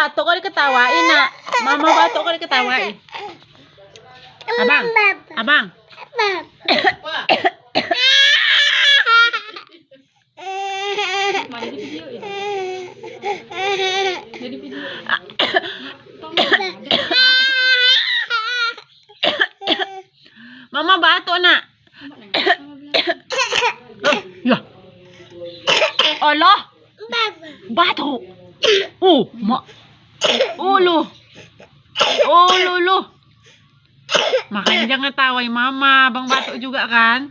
bato kau diketawain nak. Mama bato kau diketawain. Abang, abang. Mama batuk nak. Ya. Allah. Batuk. Mak. Lu. Lu. Makanya jangan tawai mama, Bang batuk juga kan?